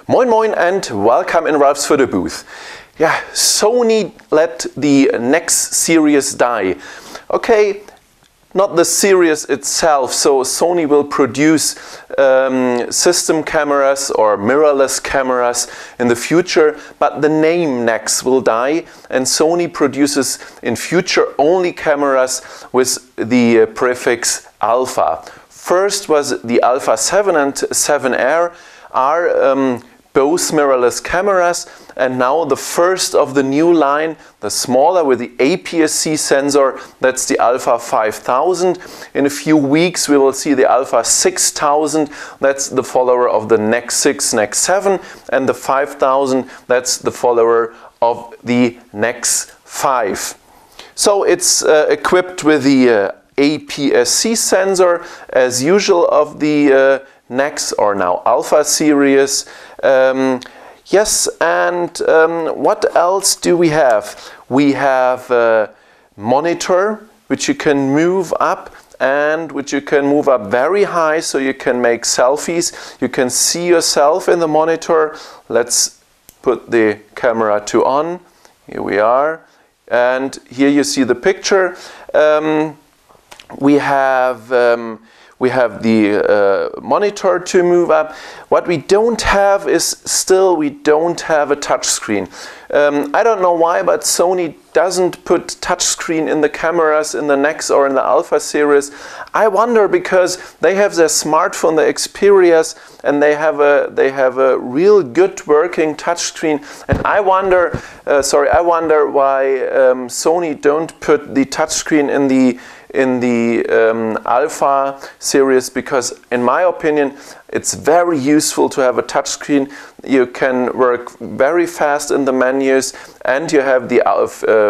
Moin Moin and welcome in Ralfs Foto-Bude. Yeah, Sony let the Ntsc series die. Okay, not the series itself, so Sony will produce system cameras or mirrorless cameras in the future, but the name Ntsc will die and Sony produces in future only cameras with the prefix Alpha. First was the Alpha 7 and 7R are both mirrorless cameras, and now the first of the new line, the smaller with the APS-C sensor, that's the Alpha 5000. In a few weeks we will see the Alpha 6000, that's the follower of the Ntsc 6, Ntsc 7, and the 5000, that's the follower of the Ntsc 5. So it's equipped with the APS-C sensor as usual of the Ntsc or now Alpha series. Yes, and what else do we have? We have a monitor which you can move up and which you can move up very high so you can make selfies. You can see yourself in the monitor. Let's put the camera to on. Here we are. And here you see the picture. We have the monitor to move up. What we don't have is still we don't have a touchscreen. I don't know why, but Sony doesn't put touchscreen in the cameras in the Ntsc or in the Alpha series. I wonder because they have their smartphone, the Xperias, and they have a real good working touchscreen. And I wonder, why Sony don't put the touchscreen in the Alpha series, because in my opinion it's very useful to have a touchscreen. You can work very fast in the menus and you have the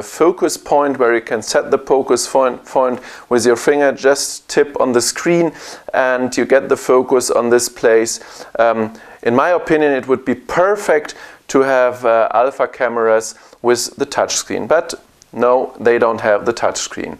focus point where you can set the focus point with your finger, just tip on the screen and you get the focus on this place. In my opinion it would be perfect to have Alpha cameras with the touchscreen, but no, they don't have the touchscreen.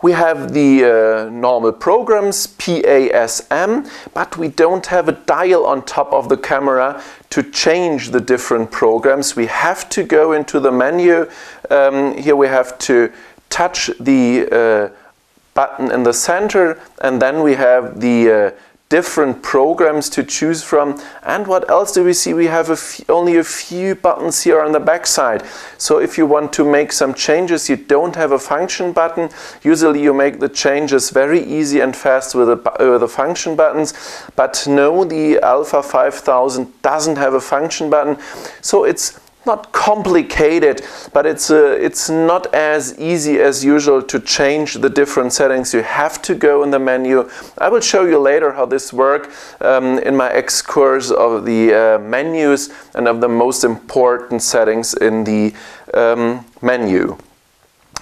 We have the normal programs, PASM, but we don't have a dial on top of the camera to change the different programs. We have to go into the menu. Here we have to touch the button in the center, and then we have the different programs to choose from. And what else do we see? We have only a few buttons here on the back side. So if you want to make some changes, you don't have a function button. Usually you make the changes very easy and fast with the function buttons, but no, the Alpha 5000 doesn't have a function button. So it's not complicated, but it's not as easy as usual to change the different settings. You have to go in the menu. I will show you later how this works in my excursus of the menus and of the most important settings in the menu.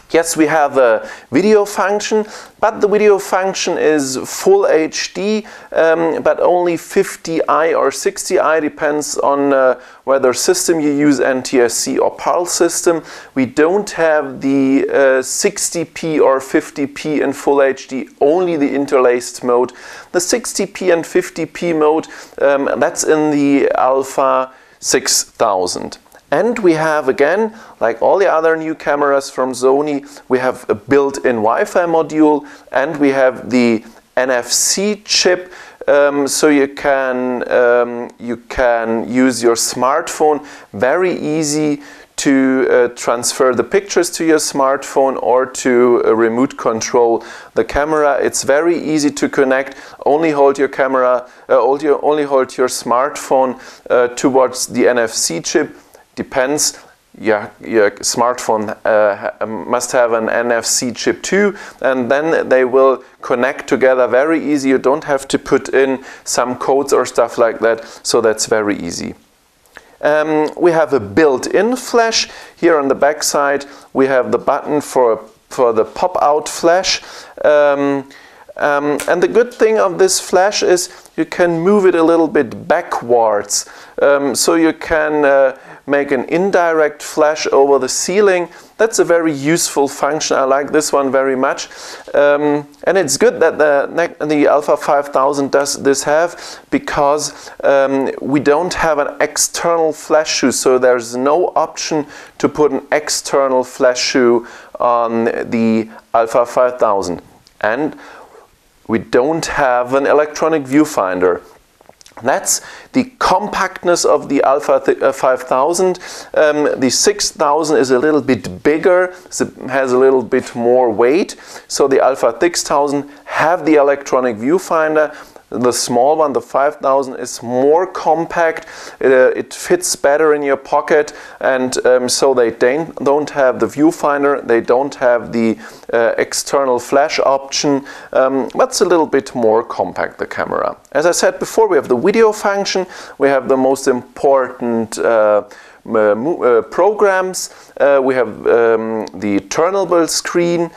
Yes, we have a video function, but the video function is full HD, but only 50i or 60i, depends on whether system you use, Ntsc or PAL system. We don't have the 60p or 50p in full HD, only the interlaced mode. The 60p and 50p mode, that's in the Alpha 6000. And we have, again, like all the other new cameras from Sony, we have a built-in Wi-Fi module and we have the NFC chip, so you can use your smartphone very easy to transfer the pictures to your smartphone or to remote control the camera. It's very easy to connect. Only hold your camera, only hold your smartphone towards the NFC chip. Depends, your smartphone must have an NFC chip too, and then they will connect together very easy. You don't have to put in some codes or stuff like that, so that's very easy. We have a built-in flash. Here on the back side we have the button for the pop-out flash. And the good thing of this flash is you can move it a little bit backwards. So you can make an indirect flash over the ceiling. That's a very useful function. I like this one very much. And it's good that the Alpha 5000 does this because we don't have an external flash shoe, so there's no option to put an external flash shoe on the Alpha 5000. And we don't have an electronic viewfinder. That's the compactness of the Alpha 5000. The 6000 is a little bit bigger, so it has a little bit more weight. So the Alpha 6000 have the electronic viewfinder. The small one, the 5000, is more compact. It fits better in your pocket, and so they don't have the viewfinder, they don't have the external flash option, but it's a little bit more compact, the camera. As I said before, we have the video function, we have the most important programs, we have the turnable screen.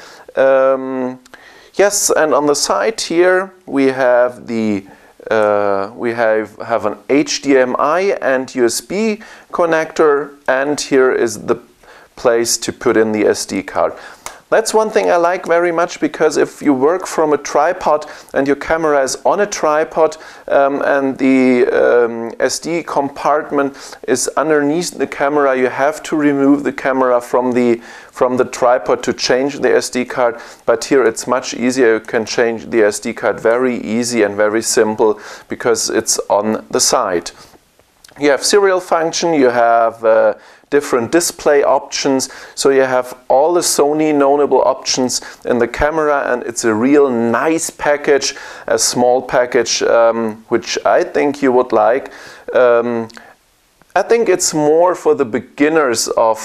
Yes, and on the side here we have the have an HDMI and USB connector, and here is the place to put in the SD card. That's one thing I like very much, because if you work from a tripod and your camera is on a tripod and the SD compartment is underneath the camera, you have to remove the camera from the tripod to change the SD card. But here it's much easier. You can change the SD card very easy and very simple because it's on the side. You have serial function, you have different display options, so you have all the Sony knownable options in the camera, and it's a real nice package, a small package, which I think you would like. I think it's more for the beginners of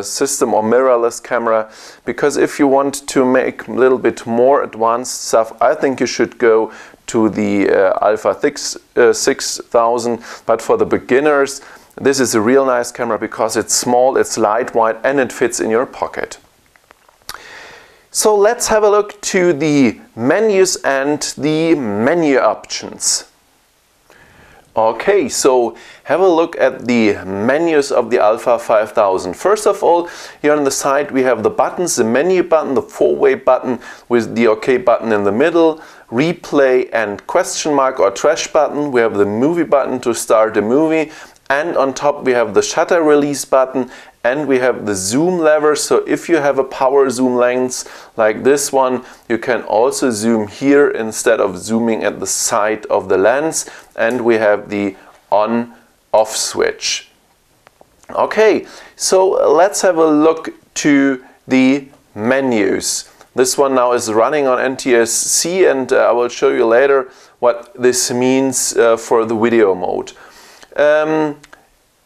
system or mirrorless camera, because if you want to make a little bit more advanced stuff, I think you should go to the Alpha 6000, but for the beginners, this is a real nice camera because it's small, it's lightweight, and it fits in your pocket. So let's have a look to the menus and the menu options. Okay, so have a look at the menus of the Alpha 5000. First of all, here on the side we have the buttons, the menu button, the four-way button with the OK button in the middle, replay and question mark or trash button. We have the movie button to start the movie, and on top we have the shutter release button, and we have the zoom lever. So if you have a power zoom lens like this one, you can also zoom here instead of zooming at the side of the lens. And we have the on-off switch. Okay, so let's have a look to the menus. This one now is running on Ntsc, and I will show you later what this means for the video mode.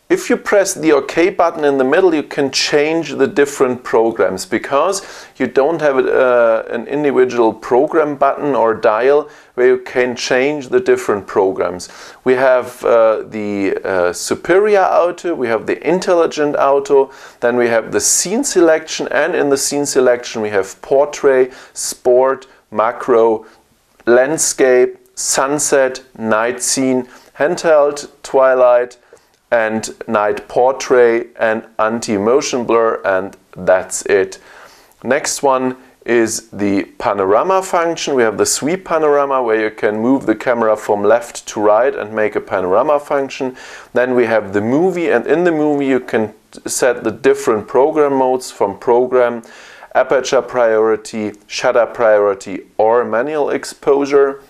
If you press the OK button in the middle, you can change the different programs, because you don't have an individual program button or dial where you can change the different programs. We have the superior auto, we have the intelligent auto, then we have the scene selection, and in the scene selection we have portrait, sport, macro, landscape, sunset, night scene, handheld, twilight, and night portrait, and anti-motion blur, and that's it. Next one is the panorama function. We have the sweep panorama, where you can move the camera from left to right and make a panorama function. Then we have the movie, and in the movie you can set the different program modes from program, aperture priority, shutter priority, or manual exposure.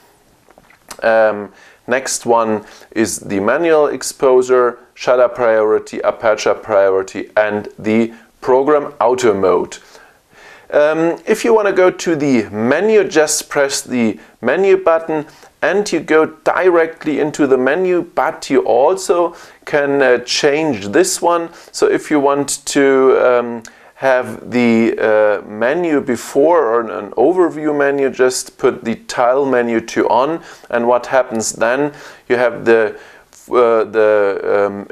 Next one is the manual exposure, shutter priority, aperture priority, and the program auto mode. If you want to go to the menu, just press the menu button and you go directly into the menu, but you also can change this one. So if you want to have the menu before, or an overview menu, just put the tile menu to on, and what happens then, you have the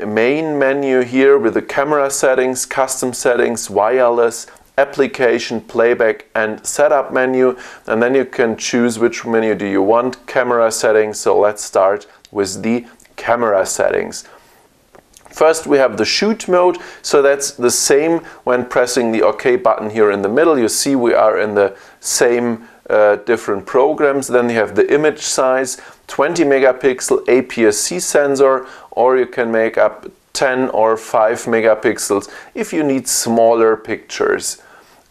main menu here with the camera settings, custom settings, wireless, application, playback, and setup menu, and then you can choose which menu do you want. Camera settings, so let's start with the camera settings. First we have the shoot mode, so that's the same when pressing the OK button here in the middle. You see we are in the same different programs. Then you have the image size, 20 megapixel APS-C sensor, or you can make up 10 or 5 megapixels if you need smaller pictures.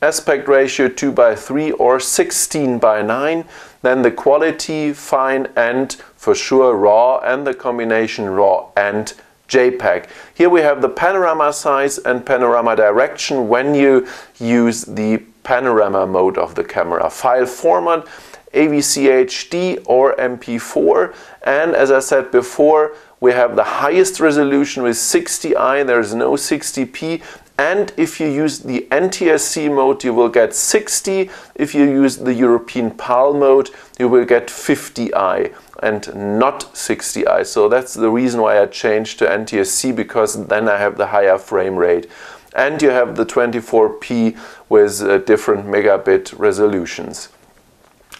Aspect ratio 2:3 or 16:9. Then the quality, fine and for sure RAW, and the combination RAW and JPEG. Here we have the panorama size and panorama direction when you use the panorama mode of the camera. File format, AVC HD or MP4, and as I said before, we have the highest resolution with 60i, there's no 60p, and if you use the NTSC mode you will get 60, if you use the European PAL mode you will get 50i and not 60i, so that's the reason why I changed to NTSC, because then I have the higher frame rate. And you have the 24p with different megabit resolutions.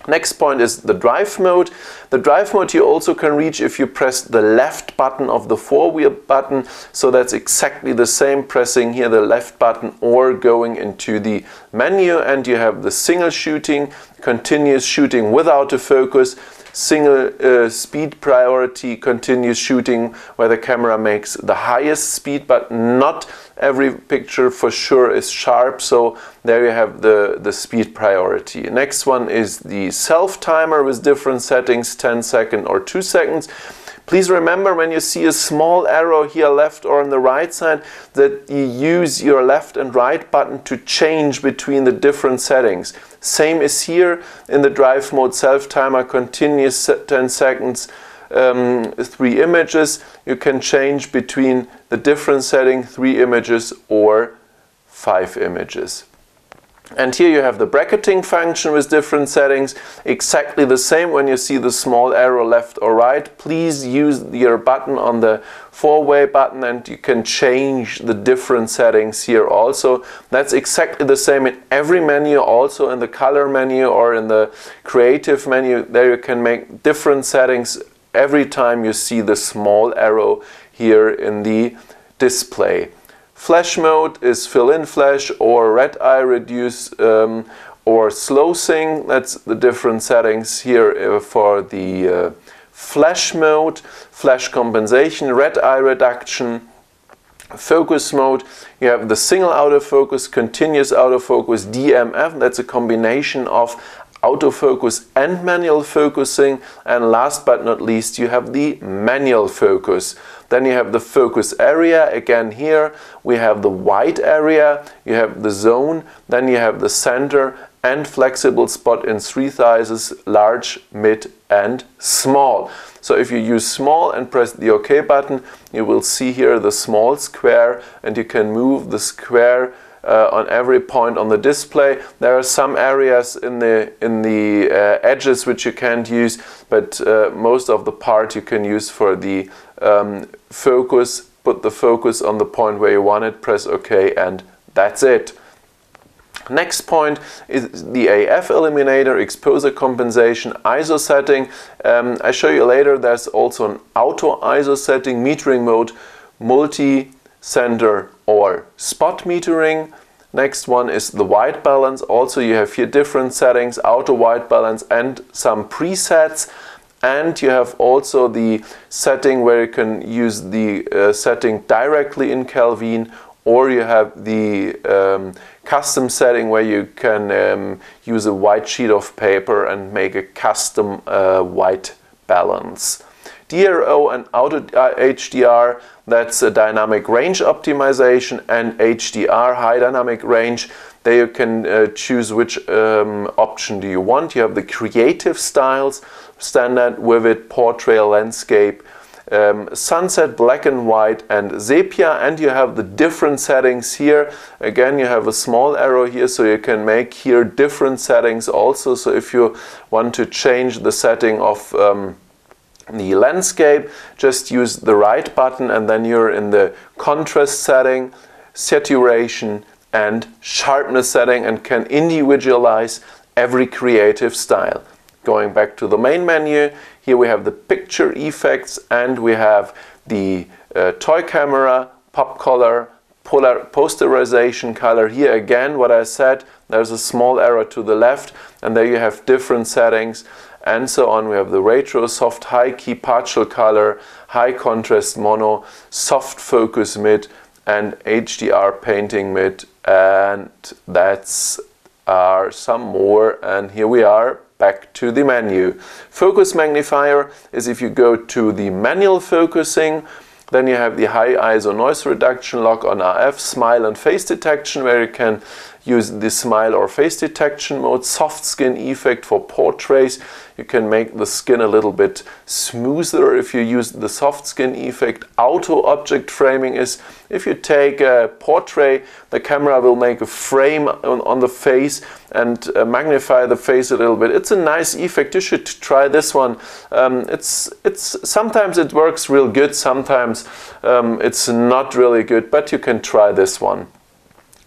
Next point is the drive mode. The drive mode you also can reach if you press the left button of the four-wheel button. So that's exactly the same, pressing here the left button or going into the menu, and you have the single shooting, continuous shooting with autofocus, single speed priority, continuous shooting where the camera makes the highest speed, but not every picture for sure is sharp, so there you have the speed priority. Next one is the self timer with different settings, 10 seconds or 2 seconds. Please remember when you see a small arrow here left or on the right side that you use your left and right button to change between the different settings. Same is here in the drive mode, self timer, continuous 10 seconds, 3 images. You can change between the different settings, 3 images or 5 images. And here you have the bracketing function with different settings, exactly the same when you see the small arrow left or right. Please use your button on the four-way button and you can change the different settings here also. That's exactly the same in every menu, also in the color menu or in the creative menu. There you can make different settings every time you see the small arrow here in the display. Flash mode is fill-in flash or red eye reduce or slow sync. That's the different settings here for the flash mode. Flash compensation, red eye reduction, focus mode. You have the single autofocus, continuous autofocus, DMF. That's a combination of autofocus and manual focusing, and last but not least you have the manual focus. Then you have the focus area. Again here we have the white area, you have the zone, then you have the center and flexible spot in 3 sizes, large, mid and small. So if you use small and press the OK button, you will see here the small square, and you can move the square on every point on the display. There are some areas in the edges which you can't use, but most of the part you can use for the focus. Put the focus on the point where you want it, press OK, and that's it. Next point is the AF eliminator, exposure compensation, ISO setting. I show you later there's also an auto ISO setting, metering mode, multi, center or spot metering. Next one is the white balance. Also you have here different settings, auto white balance and some presets. And you have also the setting where you can use the setting directly in Kelvin, or you have the custom setting where you can use a white sheet of paper and make a custom white balance. DRO and Auto HDR, that's a dynamic range optimization, and HDR, high dynamic range. There you can choose which option do you want. You have the creative styles, standard, vivid, portrait, landscape, sunset, black and white and sepia, and you have the different settings here. Again, you have a small arrow here, so you can make here different settings also. So if you want to change the setting of the landscape, just use the right button and then you're in the contrast setting, saturation and sharpness setting, and can individualize every creative style. Going back to the main menu, here we have the picture effects and we have the toy camera pop color, posterization color. Here again, what I said, there's a small arrow to the left, and there you have different settings and so on. We have the retro, soft high key, partial color, high contrast mono, soft focus mid, and HDR painting mid, and that's some more. And here we are back to the menu. Focus magnifier is if you go to the manual focusing, then you have the high ISO noise reduction, lock on RF, smile and face detection, where you can use the smile or face detection mode. Soft skin effect for portraits. You can make the skin a little bit smoother if you use the soft skin effect. Auto object framing is if you take a portrait, the camera will make a frame on the face and magnify the face a little bit. It's a nice effect. You should try this one. Sometimes it works real good, sometimes it's not really good, but you can try this one.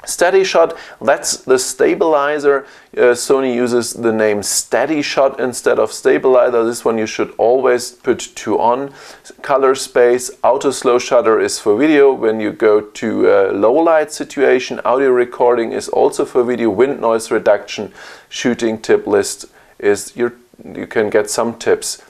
Steady shot, that's the stabilizer. Sony uses the name steady shot instead of stabilizer. This one you should always put 2 on. Color space, auto slow shutter is for video. When you go to a low light situation, audio recording is also for video. Wind noise reduction, shooting tip list is you can get some tips.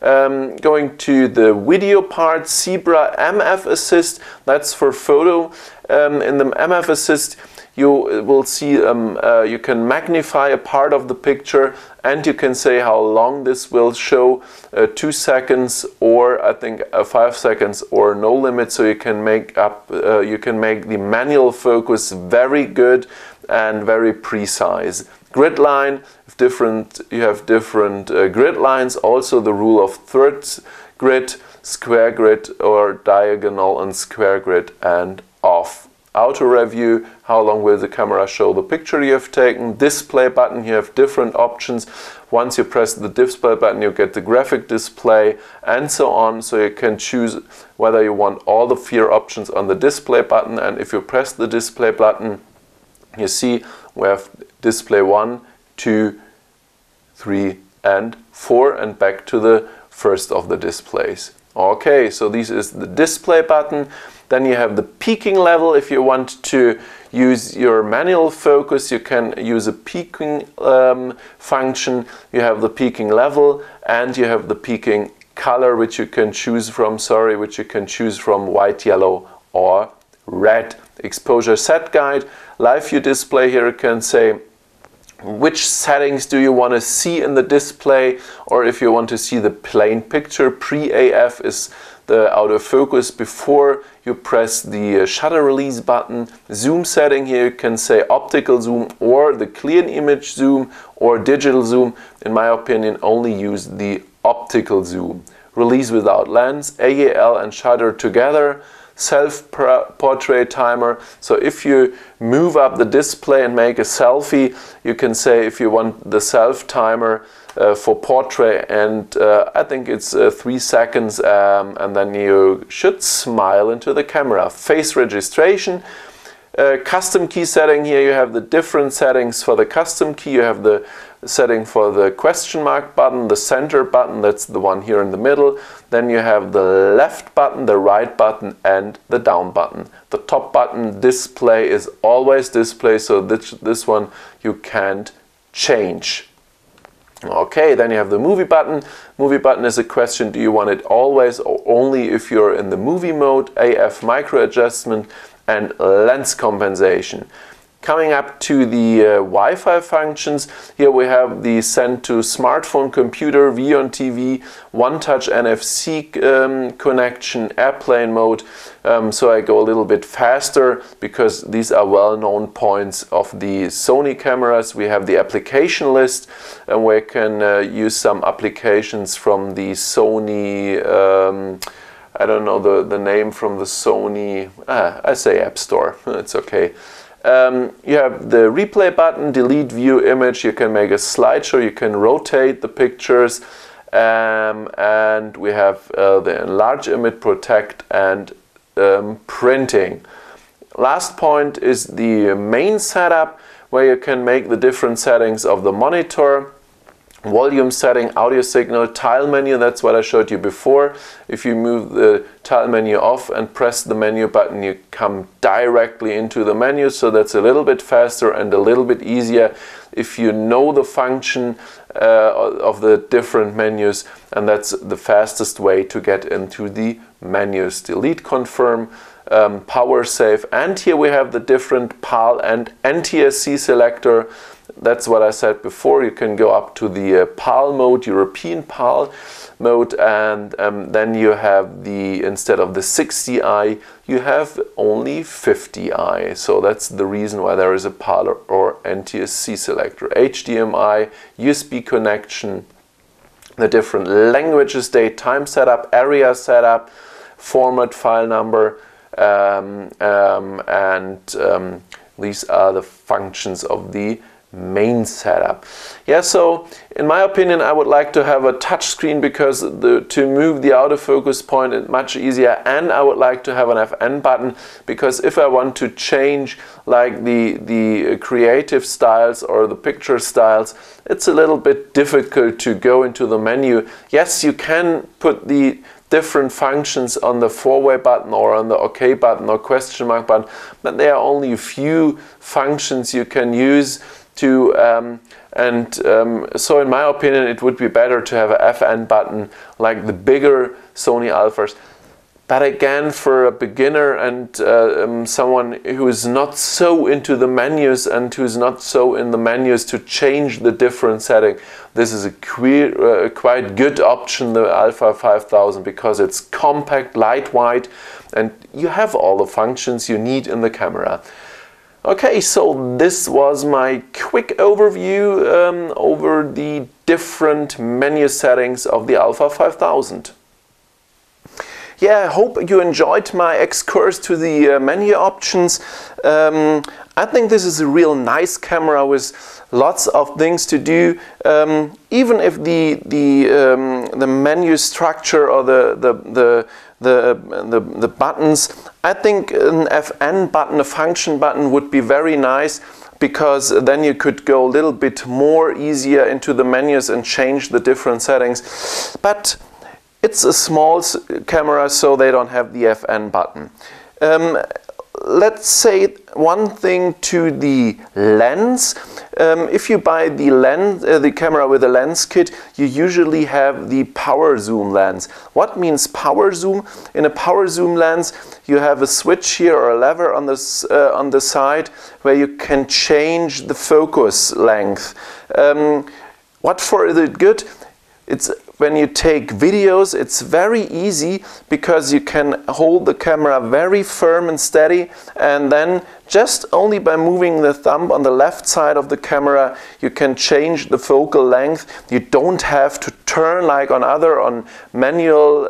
Going to the video part, Zebra MF Assist, that's for photo. In the MF Assist you will see you can magnify a part of the picture, and you can say how long this will show, 2 seconds or I think 5 seconds or no limit, so you can make the manual focus very good and very precise. Grid line, you have different grid lines, also the rule of thirds grid, square grid or diagonal and square grid, and off. Auto review, how long will the camera show the picture you have taken. Display button, you have different options. Once you press the display button you get the graphic display and so on, so you can choose whether you want all the 4 options on the display button. And if you press the display button, you see we have display 1, 2, 3 and 4, and back to the first of the displays. Okay, so this is the display button. Then you have the peaking level. If you want to use your manual focus, you can use a peaking function. You have the peaking level, and you have the peaking color, which you can choose from, white, yellow or red. Exposure set guide, live view display. Here you can say which settings do you want to see in the display, or if you want to see the plain picture. Pre-AF is the autofocus before you press the shutter release button. Zoom setting, here you can say optical zoom or the clear image zoom or digital zoom. In my opinion, only use the optical zoom. Release without lens, AAL and shutter together. Self-portrait timer, so if you move up the display and make a selfie, you can say if you want the self timer for portrait, and I think it's 3 seconds, and then you should smile into the camera. Face registration, custom key setting, here you have the different settings for the custom key. You have the setting for the question mark button, the center button, that's the one here in the middle. Then you have the left button, the right button and the down button. The top button display is always display, so this one you can't change. Okay, then you have the movie button. Movie button is a question, do you want it always or only if you're in the movie mode? AF micro adjustment and lens compensation. Coming up to the Wi-Fi functions, here we have the send to smartphone, computer, view on TV, one-touch NFC connection, airplane mode. So I go a little bit faster because these are well-known points of the Sony cameras. We have the application list, and we can use some applications from the Sony, I don't know the name from the Sony, I say App Store, it's okay. You have the replay button, delete view image, you can make a slideshow, you can rotate the pictures, and we have the enlarge image, protect and printing. Last point is the main setup, where you can make the different settings of the monitor. volume setting, audio signal, tile menu, that's what I showed you before. If you move the tile menu off and press the menu button, you come directly into the menu, so that's a little bit faster and a little bit easier if you know the function of the different menus, and that's the fastest way to get into the menus. Delete, confirm, power save, and here we have the different PAL and Ntsc Selector. That's what I said before. You can go up to the PAL mode, European PAL mode, and then you have the, instead of the 60i, you have only 50i. So that's the reason why there is a PAL or Ntsc Selector. HDMI, USB connection, the different languages, date, time setup, area setup, format, file number, these are the functions of the main setup. Yeah, so in my opinion, I would like to have a touch screen because to move the autofocus point is much easier, and I would like to have an FN button because if I want to change like the creative styles or the picture styles, it's a little bit difficult to go into the menu. Yes, you can put the different functions on the four-way button or on the OK button or question mark button, but there are only a few functions you can use to so in my opinion it would be better to have a FN button like the bigger Sony Alphas. But again, for a beginner and someone who is not so into the menus and who's not so in the menus to change the different setting, this is a quite good option, the Alpha 5000, because it's compact, lightweight, and you have all the functions you need in the camera. Okay, so this was my quick overview over the different menu settings of the Alpha 5000. Yeah, I hope you enjoyed my excursus to the menu options. I think this is a real nice camera with lots of things to do. Even if the menu structure or the buttons, I think an FN button, a function button, would be very nice, because then you could go a little bit more easier into the menus and change the different settings. But it's a small camera, so they don't have the FN button. Let's say one thing to the lens. If you buy the lens, the camera with a lens kit, you usually have the power zoom lens. What means power zoom? In a power zoom lens, you have a switch here or a lever on the side where you can change the focus length. What for is it good? It's when you take videos, it's very easy because you can hold the camera very firm and steady, and then just only by moving the thumb on the left side of the camera, you can change the focal length. You don't have to turn like on manual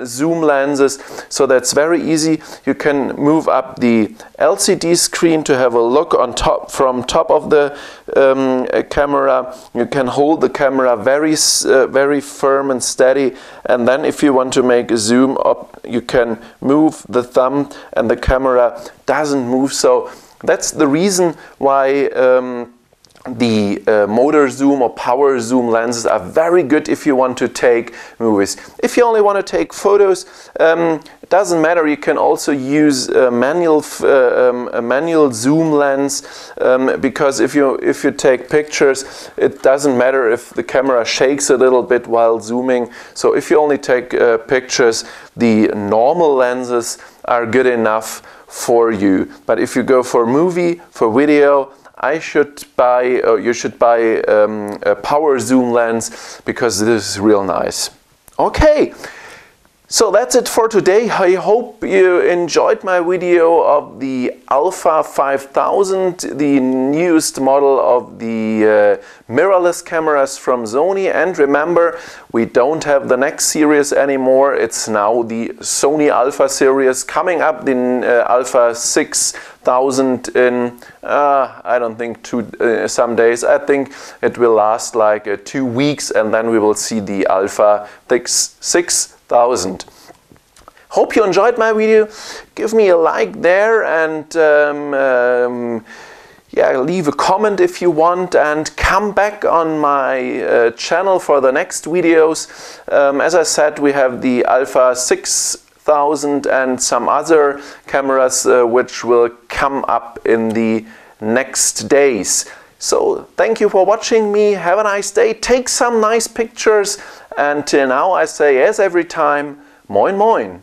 zoom lenses, so that's very easy. You can move up the LCD screen to have a look on top, from top of the camera. You can hold the camera very firm and steady, and then if you want to make a zoom up, you can move the thumb and the camera doesn't move. So that's the reason why the motor zoom or power zoom lenses are very good if you want to take movies. If you only want to take photos, it doesn't matter. You can also use a manual zoom lens, because if you take pictures, it doesn't matter if the camera shakes a little bit while zooming. So if you only take pictures, the normal lenses are good enough for you. But if you go for movie, for video, you should buy a power zoom lens, because this is real nice. Okay, so that's it for today. I hope you enjoyed my video of the Alpha 5000, the newest model of the mirrorless cameras from Sony. And remember, we don't have the next series anymore. It's now the Sony Alpha series. Coming up, the Alpha 6000 in, I don't think some days. I think it will last like 2 weeks, and then we will see the Alpha 6000. Hope you enjoyed my video. Give me a like there, and Yeah, leave a comment if you want and come back on my channel for the next videos. As I said, we have the Alpha 6000 and some other cameras which will come up in the next days. So thank you for watching me, have a nice day, take some nice pictures, and till now I say as every time, moin moin.